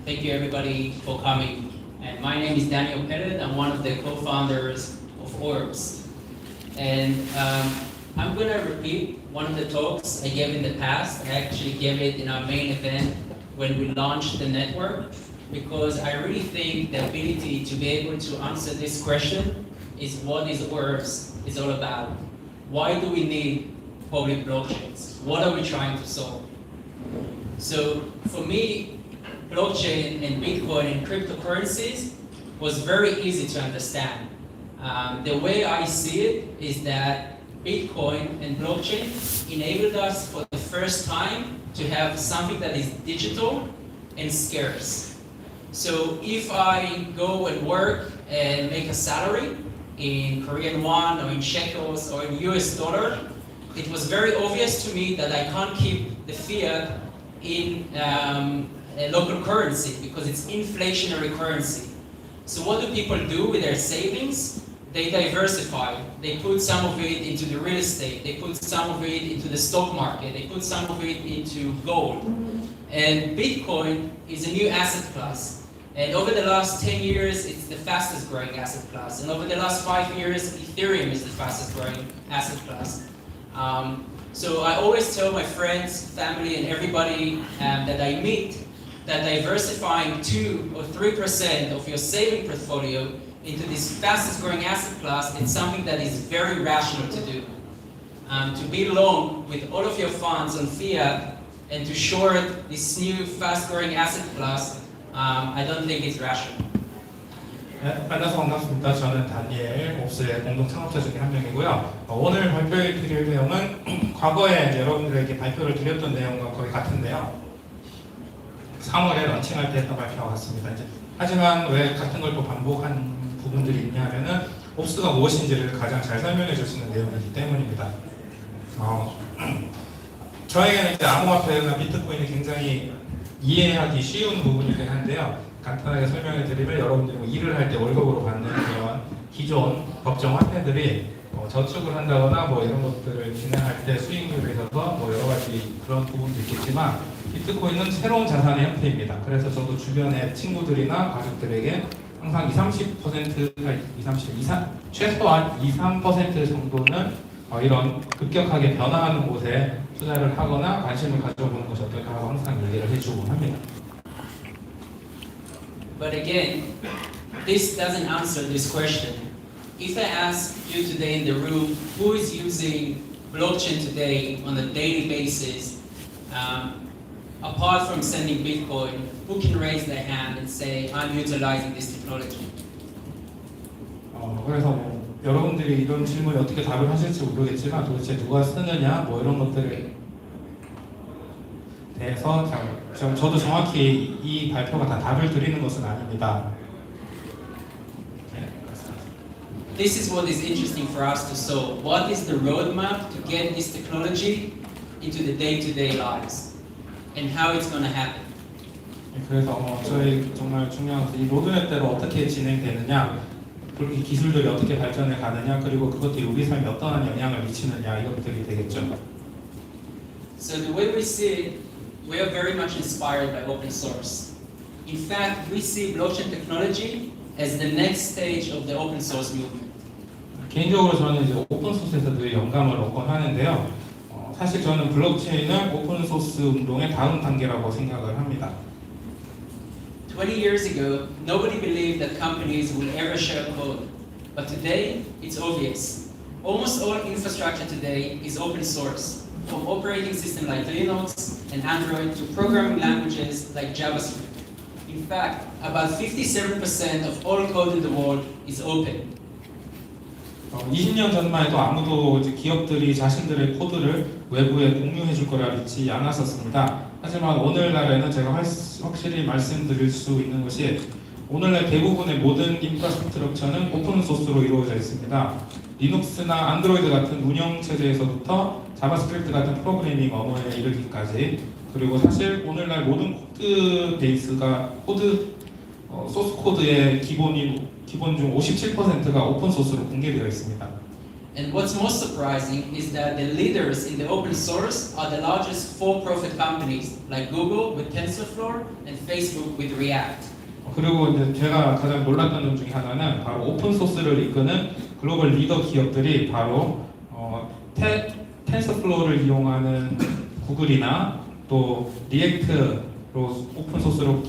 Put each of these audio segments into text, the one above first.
Thank you everybody for coming. And my name is Daniel Pettit. I'm one of the co-founders of Orbs. And I'm going to repeat one of the talks I gave in the past. I actually gave it in our main event when we launched the network, because I really think the ability to be able to answer this question is what is Orbs is all about. Why do we need public blockchains? What are we trying to solve? So for me, blockchain and Bitcoin and cryptocurrencies was very easy to understand. The way I see it is that Bitcoin and blockchain enabled us for the first time to have something that is digital and scarce. So if I go and work and make a salary in Korean won or in shekels or in US dollar, it was very obvious to me that I can't keep the fiat in a local currency because it's inflationary currency. So what do people do with their savings? They diversify. They put some of it into the real estate. They put some of it into the stock market. They put some of it into gold. And Bitcoin is a new asset class. And over the last 10 years, it's the fastest growing asset class. And over the last 5 years, Ethereum is the fastest growing asset class. So I always tell my friends, family, and everybody that I meet that diversifying 2 or 3% of your saving portfolio into this fastest growing asset class is something that is very rational to do. To be long with all of your funds on fiat and to short this new fast growing asset class, I don't think it's rational. 네, 만나서 반갑습니다. 저는 다니엘 옵스의 공동 창업자 중에 한 명이고요. 오늘 발표해 드릴 내용은 과거에 여러분들에게 발표를 드렸던 내용과 거의 같은데요. 3월에 런칭할 때 했던 발표와 같습니다. 하지만 왜 같은 걸 또 반복한 부분들이 있냐 하면은 옵스가 무엇인지를 가장 잘 설명해 줄 수 있는 내용이기 때문입니다. 저에게는 이제 암호화폐나 비트코인이 굉장히 이해하기 쉬운 부분이긴 한데요. 간단하게 설명해 드리면 여러분들이 뭐 일을 할 때 월급으로 받는 그런 기존 법정 화폐들이 저축을 한다거나 뭐 이런 것들을 진행할 때 수익률에 있어서 뭐 여러 가지 그런 부분도 있겠지만 비트코인은 새로운 자산의 형태입니다. 그래서 저도 주변의 친구들이나 가족들에게 항상 20-30%, 최소한 2-3% 정도는 이런 급격하게 변화하는 곳에 투자를 하거나 관심을 가져보는 것이 어떨까 하고 항상 얘기를 해주곤 합니다. But again, this doesn't answer this question. If I ask you today in the room, who is using blockchain today on a daily basis, apart from sending Bitcoin, who can raise their hand and say, I'm utilizing this technology? 그래서 뭐 여러분들이 이런 질문에 어떻게 답을 하실지 모르겠지만 도대체 누가 쓰느냐 뭐 이런 것들에 대해서 저도 정확히 이 발표가 다 답을 드리는 것은 아닙니다. This is what is interesting for us to solve. What is the roadmap to get this technology into the day-to-day lives, and how it's going to happen? 그래서 저희 정말 중요한 것은 이 로드맵대로 어떻게 진행되느냐, 그리고 이 기술들이 어떻게 발전해 가느냐, 그리고 그것들이 우리 삶에 어떠한 영향을 미치느냐 이것들이 되겠죠. So the way we see it, we are very much inspired by open source. In fact, we see blockchain technology as the next stage of the open source movement. 개인적으로 저는 이제 오픈 소스에서 늘 영감을 얻곤 하는데요. 사실 저는 블록체인은 오픈 소스 운동의 다음 단계라고 생각을 합니다. 20 years ago, nobody believed that companies would ever share code. But today, it's obvious. Almost all infrastructure today is open source, from operating systems like Linux and Android to programming languages like JavaScript. In fact, about 57% of all code in the world is open. 20년 전만 해도 아무도 이제 기업들이 자신들의 코드를 외부에 공유해 줄 거라 믿지 않았었습니다. 하지만 오늘날에는 제가 확실히 말씀드릴 수 있는 것이 오늘날 대부분의 모든 인프라스트럭처는 오픈 소스로 이루어져 있습니다. 리눅스나 안드로이드 같은 운영 체제에서부터 자바스크립트 같은 프로그래밍 언어에 이르기까지, 그리고 사실 오늘날 모든 코드 베이스가 소스 코드의 기본 중 57%가 오픈 소스로 공개되어 있습니다. And what's most surprising is that the leaders in the open source are the largest for-profit companies like Google with TensorFlow and Facebook with React. 그리고 이제 제가 가장 놀랐던 점 중에 하나는 바로 오픈 소스를 이끄는 글로벌 리더 기업들이 바로 텐서플로우를 이용하는 구글이나 또 리액트로 오픈 소스로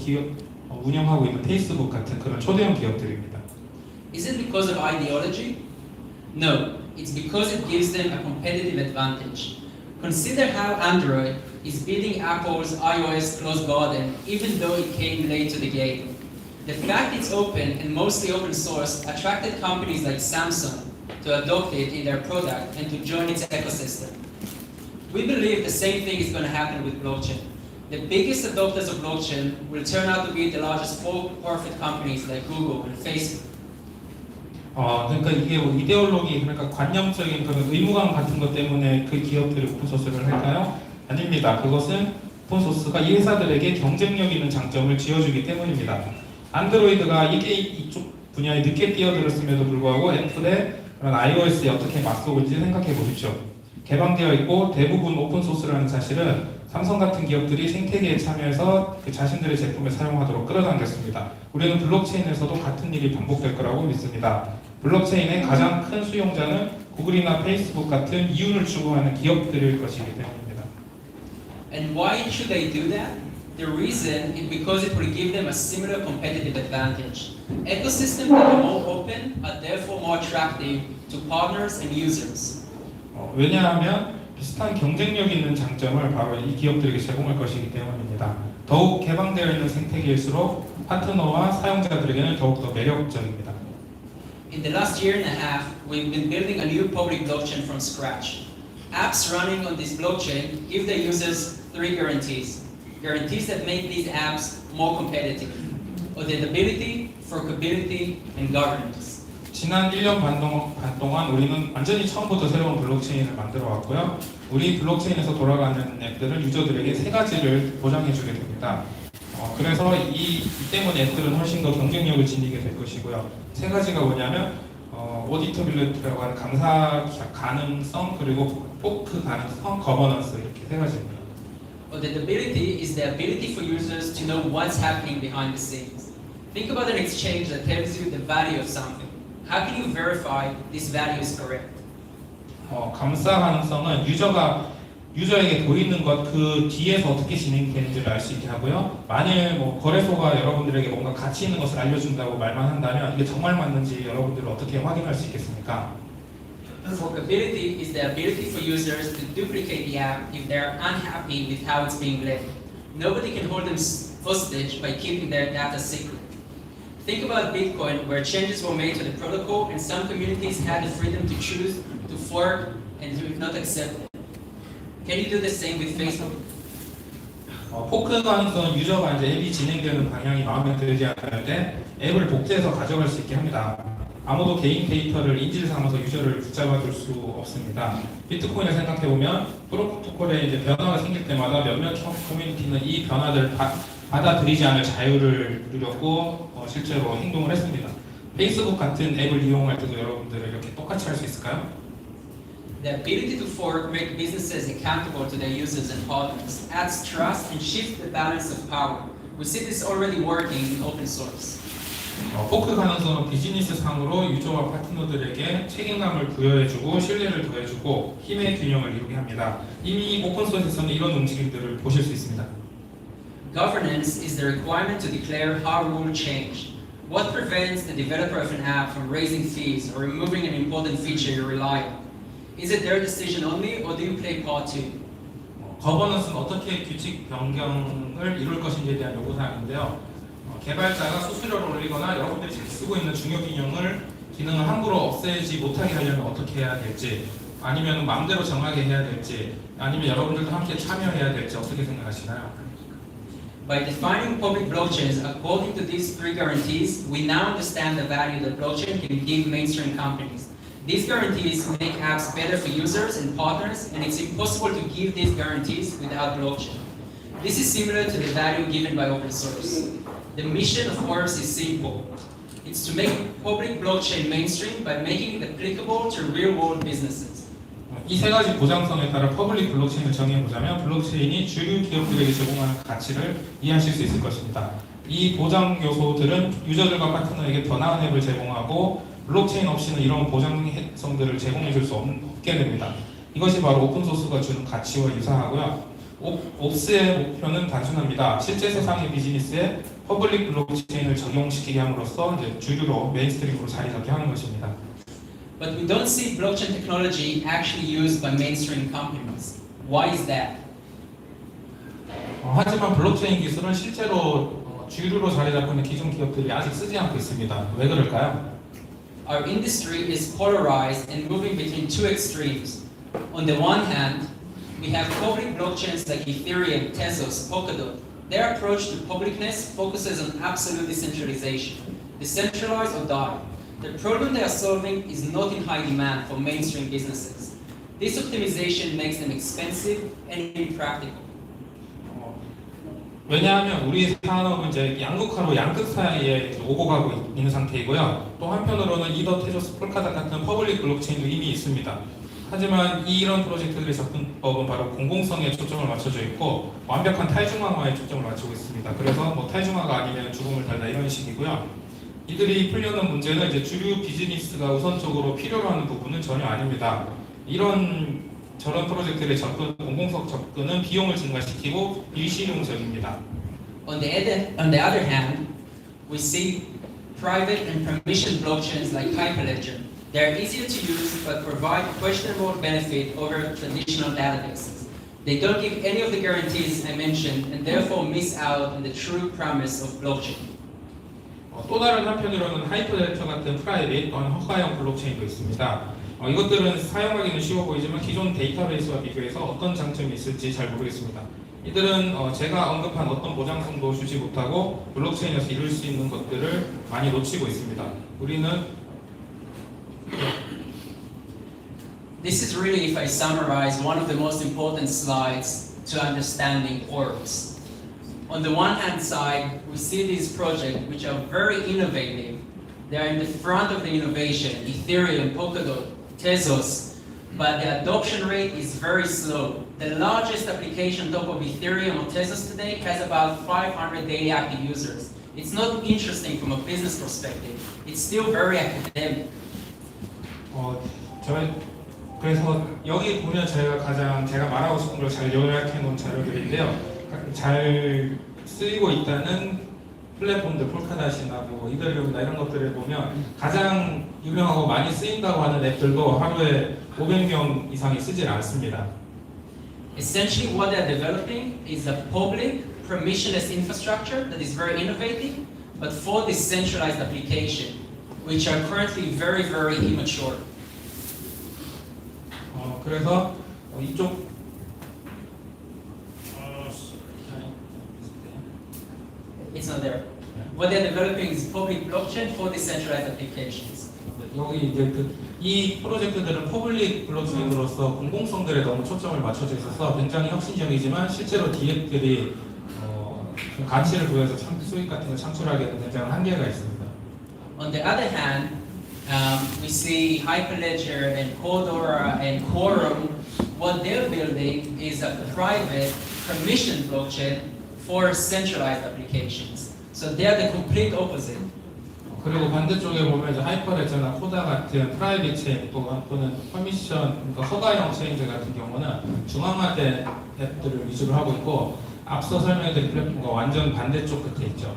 운영하고 있는 페이스북 같은 그런 초대형 기업들입니다. Is it because of ideology? No, it's because it gives them a competitive advantage. Consider how Android is beating Apple's iOS closed garden even though it came late to the game. The fact it's open and mostly open source attracted companies like Samsung to adopt it in their product and to join its ecosystem. We believe the same thing is going to happen with blockchain. The biggest adopters of blockchain will turn out to be the largest for-profit companies like Google and Facebook. 그러니까 이게 뭐 이데올로기, 그러니까 관념적인 그런 의무감 같은 것 때문에 그 기업들이 오픈소스를 할까요? 아닙니다. 그것은 오픈소스가 이 회사들에게 경쟁력 있는 장점을 지어주기 때문입니다. 안드로이드가 이쪽 분야에 늦게 뛰어들었음에도 불구하고 애플의 그런 iOS에 어떻게 맞서고 있는지 생각해 보십시오. 개방되어 있고 대부분 오픈소스라는 사실은 삼성 같은 기업들이 생태계에 참여해서 그 자신들의 제품을 사용하도록 끌어당겼습니다. 우리는 블록체인에서도 같은 일이 반복될 거라고 믿습니다. 블록체인의 가장 큰 수용자는 구글이나 페이스북 같은 이윤을 추구하는 기업들일 것이기 때문입니다. And why should they do that? The reason is because it will give them a similar competitive advantage. Ecosystems that are more open are therefore more attractive to partners and users. 왜냐하면 비슷한 경쟁력 있는 장점을 바로 이 기업들에게 제공할 것이기 때문입니다. 더욱 개방되어 있는 생태계일수록 파트너와 사용자들에게는 더욱 더 매력적입니다. In the last year and a half, we've been building a new public blockchain from scratch. Apps running on this blockchain give their users 3 guarantees. Guarantees that make these apps more competitive. Auditability, forkability, and governance. 지난 1년 반 동안 우리는 완전히 처음부터 새로운 블록체인을 만들어 왔고요. 우리 블록체인에서 돌아가는 앱들은 유저들에게 3가지를 보장해주게 됩니다. 그래서 이 때문에 앱들은 훨씬 더 경쟁력을 지니게 될 것이고요. 3가지가 뭐냐면 오디터빌리티라고 하는 감사 가능성, 그리고 포크 가능성, 거버넌스, 이렇게 3가지입니다. Auditability is the ability for users to know what's happening behind the scenes. Think about an exchange that tells you the value of something. How can you verify this value is correct? 감사 가능성은 유저에게 보이는 것 그 뒤에서 어떻게 진행되는지를 알 수 있게 하고요. 만일 뭐 거래소가 여러분들에게 뭔가 가치 있는 것을 알려준다고 말만 한다면 이게 정말 맞는지 여러분들은 어떻게 확인할 수 있겠습니까? Forkability is the ability for users to duplicate the app if they are unhappy with how it's being led. Nobody can hold them hostage by keeping their data secret. Think about Bitcoin, where changes were made to the protocol and some communities had the freedom to choose to fork and to not accept it. Can you do the same with Facebook? 포크 가능성은 유저가 이제 앱이 진행되는 방향이 마음에 들지 않을 때 앱을 복제해서 가져갈 수 있게 합니다. 아무도 개인 데이터를 인질 삼아서 유저를 붙잡아 줄 수 없습니다. 비트코인을 생각해 보면 프로토콜에 이제 변화가 생길 때마다 몇몇 커뮤니티는 이 변화들을 받아들이지 않을 자유를 누렸고 실제로 행동을 했습니다. 페이스북 같은 앱을 이용할 때도 여러분들 이렇게 똑같이 할 수 있을까요? The ability to fork make businesses accountable to their users and partners, adds trust and shifts the balance of power. We see this already working in open source. 포크 가능성은 비즈니스 상으로 유저와 파트너들에게 책임감을 부여해주고 신뢰를 더해주고 힘의 균형을 이루게 합니다. 이미 오픈소스에서는 이런 움직임들을 보실 수 있습니다. Governance is the requirement to declare how rules change. What prevents the developer of an app from raising fees or removing an important feature you rely on? Is it their decision only, or do you play part too? 거버넌스는 어떻게 규칙 변경을 이룰 것인지에 대한 요구사항인데요. 개발자가 수수료를 올리거나 여러분들이 잘 쓰고 있는 중요 기능을 함부로 없애지 못하게 하려면 어떻게 해야 될지, 아니면 마음대로 정하게 해야 될지, 아니면 여러분들도 함께 참여해야 될지 어떻게 생각하시나요? By defining public blockchains according to these 3 guarantees, we now understand the value that blockchain can give mainstream companies. These guarantees make apps better for users and partners, and it's impossible to give these guarantees without blockchain. This is similar to the value given by open source. The mission of Orbs is simple. It's to make public blockchain mainstream by making it applicable to real-world businesses. 이 세 가지 보장성에 따라 퍼블릭 블록체인을 정의해보자면 블록체인이 주류 기업들에게 제공하는 가치를 이해하실 수 있을 것입니다. 이 보장 요소들은 유저들과 파트너에게 더 나은 앱을 제공하고 블록체인 없이는 이런 보장성들을 제공해줄 수 없게 됩니다. 이것이 바로 오픈소스가 주는 가치와 유사하고요. 옵스의 목표는 단순합니다. 실제 세상의 비즈니스에 퍼블릭 블록체인을 적용시키게 함으로써 이제 주류로 메인스트림으로 자리 잡게 하는 것입니다. But we don't see blockchain technology actually used by mainstream companies. Why is that? 하지만 블록체인 기술은 실제로 주류로 자리 잡고 있는 기존 기업들이 아직 쓰지 않고 있습니다. 왜 그럴까요? Our industry is polarized and moving between two extremes. On the one hand, we have public blockchains like Ethereum, Tezos, Polkadot. Their approach to publicness focuses on absolute decentralization. Decentralize or die. The problem they are solving is not in high demand for mainstream businesses. This optimization makes them expensive and impractical. 왜냐하면 우리 산업은 이제 양극화로 양극 사이에 오고 가고 있는 상태이고요. 또 한편으로는 이더, 테조스, 폴카닷 같은 퍼블릭 블록체인도 이미 있습니다. 하지만 이런 프로젝트들의 접근법은 바로 공공성에 초점을 맞춰져 있고 완벽한 탈중앙화에 초점을 맞추고 있습니다. 그래서 뭐 탈중화가 아니면 죽음을 달다 이런 식이고요. 이들이 풀려는 문제는 이제 주류 비즈니스가 우선적으로 필요로 하는 부분은 전혀 아닙니다. 저런 프로젝트의 접근, 공공성 접근은 비용을 증가시키고 비실용적입니다. On the other hand, we see private and permission blockchains like Hyperledger. They are easier to use but provide questionable benefit over traditional databases. They don't give any of the guarantees I mentioned and therefore miss out on the true promise of blockchain. 또 다른 한편으로는 하이퍼레터 같은 프라이빗 또는 허가형 블록체인도 있습니다. 이것들은 사용하기는 쉬워 보이지만 기존 데이터베이스와 비교해서 어떤 장점이 있을지 잘 모르겠습니다. 이들은 제가 언급한 어떤 보장성도 주지 못하고 블록체인에서 이룰 수 있는 것들을 많이 놓치고 있습니다. 우리는 This is really, if I summarize, one of the most important slides to understanding Orbs. On the one hand side, we see these projects which are very innovative. They are in the front of the innovation, Ethereum, Polkadot, Tezos, but the adoption rate is very slow. The largest application on top of Ethereum or Tezos today has about 500 daily active users. It's not interesting from a business perspective. It's still very academic. 그래서 여기 보면 제가 말하고 싶은 걸 잘 요약해 놓은 자료들인데요. 잘 쓰이고 있다는 플랫폼들, 폴카닷이나 뭐 이더리움이나 이런 것들을 보면 가장 유명하고 많이 쓰인다고 하는 앱들도 하루에 500명 이상이 쓰질 않습니다. Essentially, what they're developing is a public, permissionless infrastructure that is very innovative, but for decentralized application, which are currently very, very immature. 그래서 이쪽 It's not there. What they're developing is public blockchain for decentralized applications. 여기 이제 이 프로젝트들은 퍼블릭 블록체인으로서 공공성들에 너무 초점을 맞춰져 있어서 굉장히 혁신적이지만 실제로 디앱들이 가치를 부여해서 수익 같은 걸 창출하기에는 굉장히 한계가 있습니다. On the other hand, we see Hyperledger and Codora and Quorum. What they're building is a private permission blockchain for centralized applications. So they're the complete opposite. 그리고 반대쪽에 보면 이제 하이퍼레저나 코다 같은 프라이빗 체인 또는 퍼미션, 그러니까 허가형 체인들 같은 경우는 중앙화된 앱들을 위주로 하고 있고 앞서 설명드린 플랫폼과 완전 반대쪽 끝에 있죠.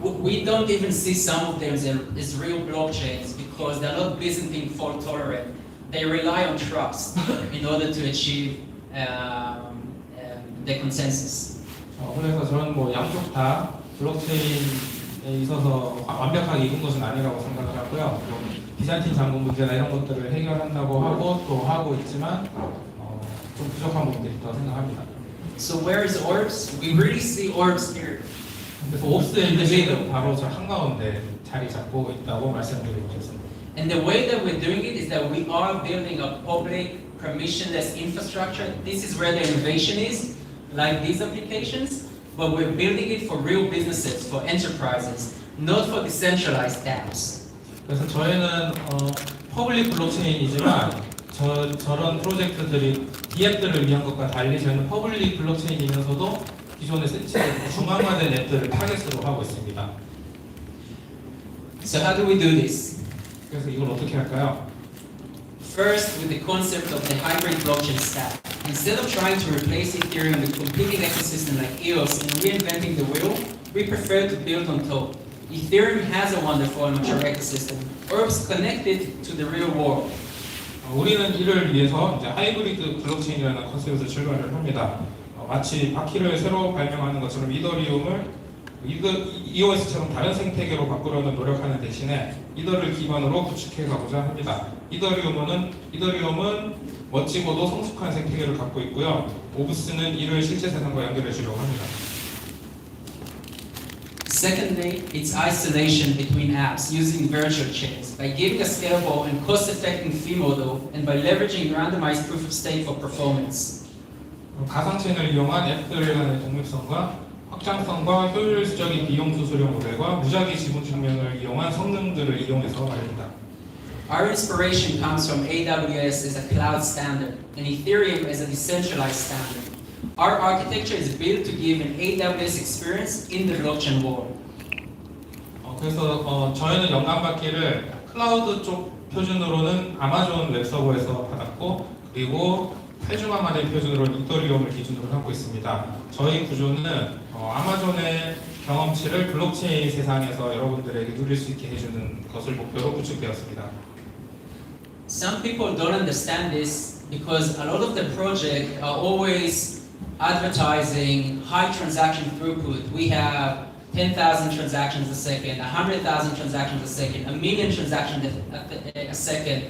We don't even see some of them as real blockchains because they're not Byzantine fault tolerant. They rely on trust in order to achieve the consensus. 그래서 저는 뭐 양쪽 다 블록체인에 있어서 완벽하게 이룬 것은 아니라고 생각을 하고요. 비잔틴 잔금 문제나 이런 것들을 해결한다고 하고 또 하고 있지만 좀 부족한 부분들이 있다고 생각합니다. So where is Orbs? We really see Orbs here. 그래서 옵스의 인덱스는 바로 저 한가운데 자리 잡고 있다고 말씀드리고 싶습니다. And the way that we're doing it is that we are building a public permissionless infrastructure. This is where the innovation is, like these applications. but we're building it for real businesses, for enterprises, not for decentralized dApps. 그래서 저희는 퍼블릭 블록체인이지만 저런 프로젝트들이 DApp들을 위한 것과 달리 저희는 퍼블릭 블록체인이면서도 기존의 중앙화된 앱들을 타겟으로 하고 있습니다. So how do we do this? 그래서 이걸 어떻게 할까요? First, with the concept of the hybrid blockchain stack. Instead of trying to replace Ethereum with competing ecosystem like EOS and reinventing the wheel, we prefer to build on top. Ethereum has a wonderful and mature ecosystem. Orbs connected to the real world. 우리는 이를 위해서 이제 하이브리드 블록체인이라는 컨셉에서 출발을 합니다. 마치 바퀴를 새로 발명하는 것처럼 이더리움을 EOS처럼 다른 생태계로 바꾸려는 노력하는 대신에 이더를 기반으로 구축해 가고자 합니다. 이더리움은 멋지고도 성숙한 생태계를 갖고 있고요. 오브스는 이를 실제 세상과 연결해 주려고 합니다. Secondly, it's isolation between apps using virtual chains by giving a scalable and cost-effective fee model and by leveraging randomized proof of stake for performance. 가상체인을 이용한 앱들 간의 독립성과 확장성과 효율적인 비용 수수료 모델과 무작위 지분 증명을 이용한 성능들을 이용해서 말입니다. Our inspiration comes from AWS as a cloud standard and Ethereum as a decentralized standard. Our architecture is built to give an AWS experience in the blockchain world. 그래서 저희는 영감받기를 클라우드 쪽 표준으로는 아마존 웹서버에서 받았고 그리고 탈중앙화된 표준으로 이더리움을 기준으로 하고 있습니다. 저희 구조는 아마존의 경험치를 블록체인 세상에서 여러분들에게 누릴 수 있게 해주는 것을 목표로 구축되었습니다. Some people don't understand this because a lot of the projects are always advertising high transaction throughput. We have 10,000 transactions a second, 100,000 transactions a second, 1 million transactions a second.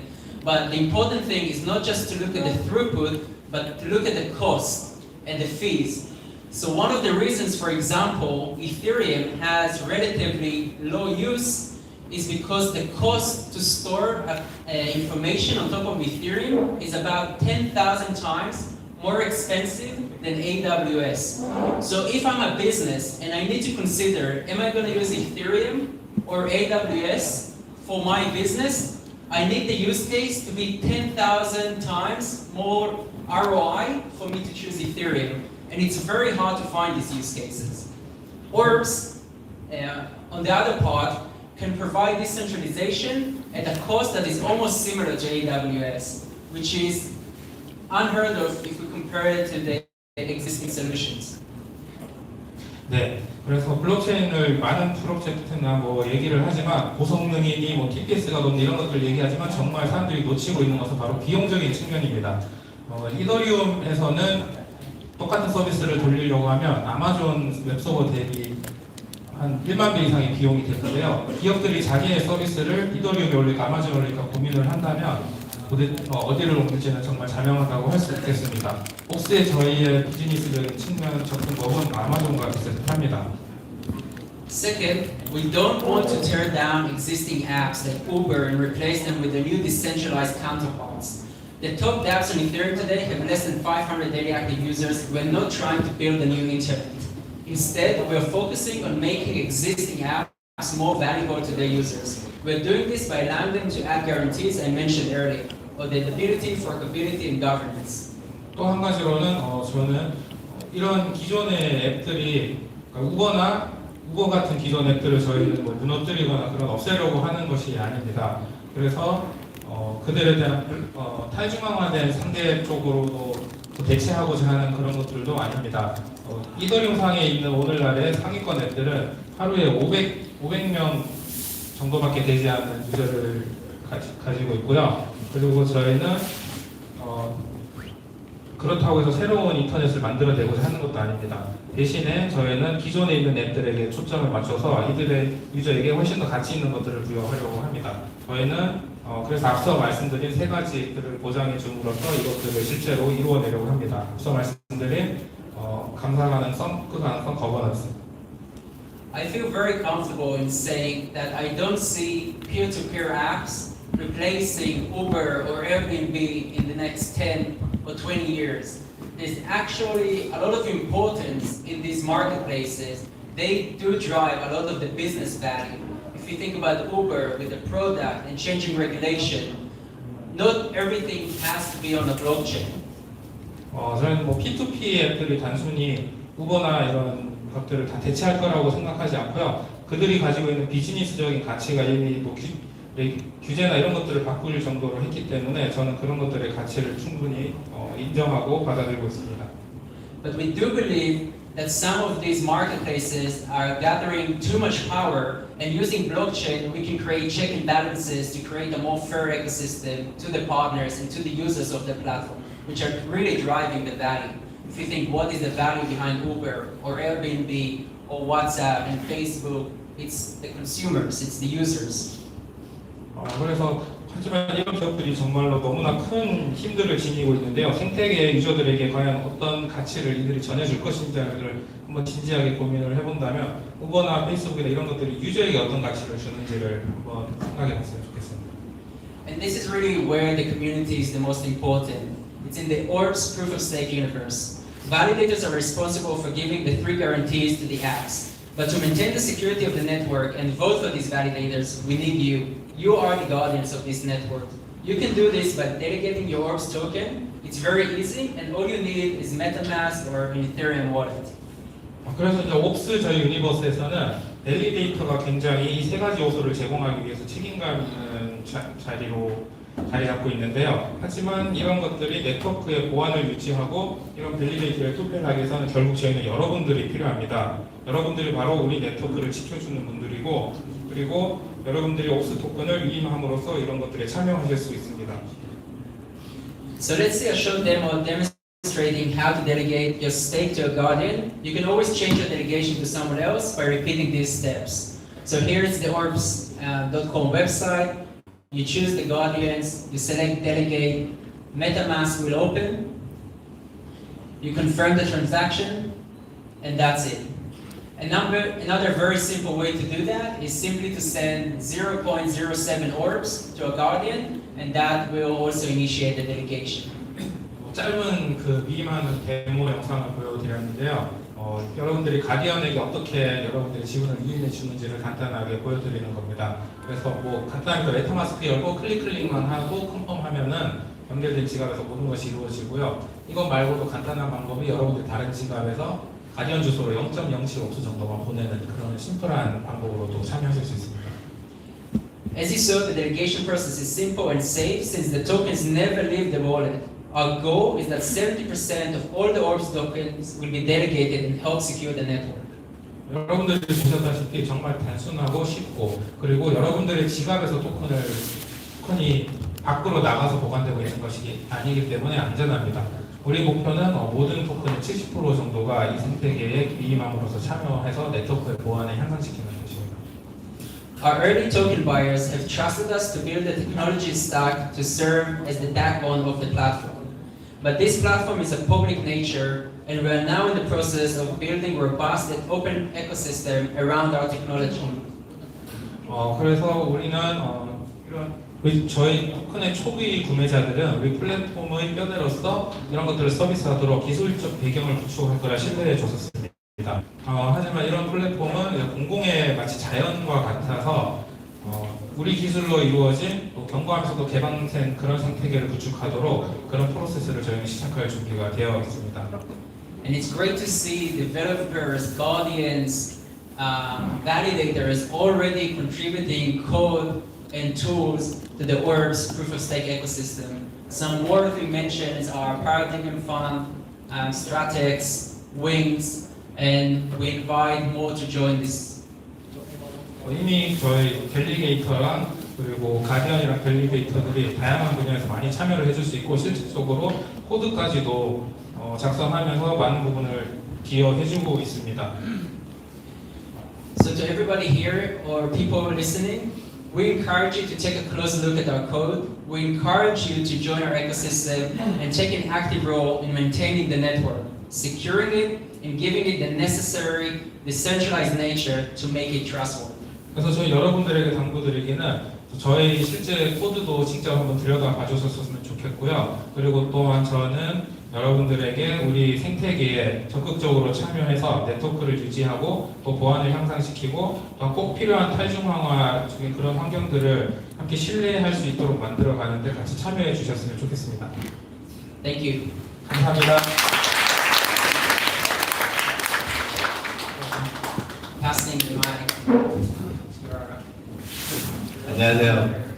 But the important thing is not just to look at the throughput, but to look at the cost and the fees. So one of the reasons, for example, Ethereum has relatively low use is because the cost to store information on top of Ethereum is about 10,000 times more expensive than AWS. So if I'm a business and I need to consider, am I going to use Ethereum or AWS for my business? I need the use case to be 10,000 times more ROI for me to choose Ethereum. And it's very hard to find these use cases. Orbs, on the other part, can provide decentralization at a cost that is almost similar to AWS, which is unheard of if we compare it to the existing solutions. 네, 그래서 블록체인을 많은 프로젝트나 얘기를 하지만 고성능이니 TPS가 높니 이런 것들 얘기하지만 정말 사람들이 놓치고 있는 것은 바로 비용적인 측면입니다. 이더리움에서는 똑같은 서비스를 돌리려고 하면 아마존 웹서버 대비 한 1만 배 이상의 비용이 되는데요. 기업들이 자기의 서비스를 이더리움에 올릴까 아마존에 올릴까 고민을 한다면 어디를 옮길지는 정말 자명하다고 할 수 있겠습니다. 옵스의 저희의 비즈니스적인 측면 접근법은 아마존과 비슷합니다. Second, we don't want to tear down existing apps like Uber and replace them with their new decentralized counterparts. The top dApps on Ethereum today have less than 500 daily active users. We're not trying to build a new internet. Instead, we're focusing on making existing apps more valuable to their users. We're doing this by allowing them to add guarantees I mentioned earlier, auditability, forkability, and governance. 또 한 가지로는 저는 이런 기존의 앱들이 우버 같은 기존 앱들을 저희는 무너뜨리거나 그런 없애려고 하는 것이 아닙니다. 그래서 그들에 대한 탈중앙화된 상대 쪽으로도 대체하고자 하는 그런 것들도 아닙니다. 이더리움 상에 있는 오늘날의 상위권 앱들은 하루에 500명 정도밖에 되지 않는 유저를 가지고 있고요. 그리고 저희는 그렇다고 해서 새로운 인터넷을 만들어내고자 하는 것도 아닙니다. 대신에 저희는 기존에 있는 앱들에게 초점을 맞춰서 이들의 유저에게 훨씬 더 가치 있는 것들을 부여하려고 합니다. 저희는 그래서 앞서 말씀드린 세 가지들을 보장해 줌으로써 이것들을 실제로 이루어내려고 합니다. 앞서 말씀드린 감사 가능성, 그 가능성, 거버넌스. I feel very comfortable in saying that I don't see peer-to-peer apps replacing Uber or Airbnb in the next 10 or 20 years. there's actually a lot of importance in these marketplaces. They do drive a lot of the business value. If you think about Uber with the product and changing regulation, not everything has to be on a blockchain. 저는 뭐 P2P 앱들이 단순히 우버나 이런 것들을 다 대체할 거라고 생각하지 않고요. 그들이 가지고 있는 비즈니스적인 가치가 이미 뭐 규제나 이런 것들을 바꿀 정도로 했기 때문에 저는 그런 것들의 가치를 충분히 인정하고 받아들이고 있습니다. But we do believe that some of these marketplaces are gathering too much power, and using blockchain we can create check and balances to create a more fair ecosystem to the partners and to the users of the platform, which are really driving the value. If you think what is the value behind Uber or Airbnb or WhatsApp and Facebook, it's the consumers, it's the users. 그래서 하지만 이런 기업들이 정말로 너무나 큰 힘들을 지니고 있는데요. 생태계 유저들에게 과연 어떤 가치를 이들이 전해줄 것인지를 한번 진지하게 고민을 해본다면 우버나 페이스북이나 이런 것들이 유저에게 어떤 가치를 주는지를 한번 생각해 봤으면 좋겠습니다. And this is really where the community is the most important. It's in the Orbs proof of stake universe. Validators are responsible for giving the 3 guarantees to the apps. But to maintain the security of the network and vote for these validators, we need you. You are the guardians of this network. You can do this by delegating your Orbs token. It's very easy, and all you need is MetaMask or an Ethereum wallet. 그래서 이제 옵스 저희 유니버스에서는 밸리데이터가 굉장히 이 세 가지 요소를 제공하기 위해서 책임감 있는 자리 잡고 있는데요. 하지만 이런 것들이 네트워크의 보안을 유지하고 이런 밸리데이터에 투표를 하기 위해서는 결국 저희는 여러분들이 필요합니다. 여러분들이 바로 우리 네트워크를 지켜주는 분들이고, 그리고 여러분들이 옵스 토큰을 위임함으로써 이런 것들에 참여하실 수 있습니다. So let's see a short demo demonstrating how to delegate your stake to a guardian. You can always change your delegation to someone else by repeating these steps. So here is the Orbs.com website. You choose the guardians, you select delegate, MetaMask will open, you confirm the transaction, and that's it. Another very simple way to do that is simply to send 0.07 orbs to a guardian, and that will also initiate the delegation. 짧은 그 위임하는 데모 영상을 보여드렸는데요. 여러분들이 가디언에게 어떻게 여러분들의 지분을 위임해 주는지를 간단하게 보여드리는 겁니다. 그래서 뭐 간단하게 메타마스크 열고 클릭만 하고 컨펌하면은 연결된 지갑에서 모든 것이 이루어지고요. 이것 말고도 간단한 방법이 여러분들 다른 지갑에서 가디언 주소로 0.07 옵스 정도만 보내는 그런 심플한 방법으로도 참여하실 수 있습니다. As you saw, the delegation process is simple and safe since the tokens never leave the wallet. Our goal is that 70% of all the Orbs tokens will be delegated and help secure the network. 여러분들이 보셨다시피 정말 단순하고 쉽고, 그리고 여러분들의 지갑에서 토큰이 밖으로 나가서 보관되고 있는 것이 아니기 때문에 안전합니다. 우리 목표는 모든 토큰의 70% 정도가 이 생태계에 위임함으로써 참여해서 네트워크의 보안을 향상시키는 것입니다. Our early token buyers have trusted us to build the technology stack to serve as the backbone of the platform. But this platform is of public nature, and we are now in the process of building a robust and open ecosystem around our technology. 그래서 우리는 저희 토큰의 초기 구매자들은 우리 플랫폼의 뼈대로서 이런 것들을 서비스하도록 기술적 배경을 구축할 거라 신뢰해 줬었습니다. 하지만 이런 플랫폼은 공공의 마치 자연과 같아서 우리 기술로 이루어진 또 견고하면서도 개방된 그런 생태계를 구축하도록 그런 프로세스를 저희는 시작할 준비가 되어 있습니다. And it's great to see developers, guardians, validators already contributing code and tools to the Orbs proof of stake ecosystem. Some worthy mentions are Paradigm Fund, Stratex, Wings, and we invite more to join this. 이미 저희 밸리데이터랑 그리고 가디언이랑 밸리데이터들이 다양한 분야에서 많이 참여를 해줄 수 있고 실질적으로 코드까지도 작성하면서 많은 부분을 기여해주고 있습니다. So to everybody here or people listening, we encourage you to take a close look at our code. We encourage you to join our ecosystem and take an active role in maintaining the network, securing it, and giving it the necessary decentralized nature to make it trustworthy. 그래서 저희 여러분들에게 당부드리기는 저희 실제 코드도 직접 한번 들여다 봐주셨으면 좋겠고요. 그리고 또한 저는 여러분들에게 우리 생태계에 적극적으로 참여해서 네트워크를 유지하고 또 보안을 향상시키고 또 꼭 필요한 탈중앙화 중에 그런 환경들을 함께 신뢰할 수 있도록 만들어 가는데 같이 참여해 주셨으면 좋겠습니다. Thank you. 감사합니다. Passing the mic. 안녕하세요.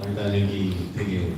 일단 여기 되게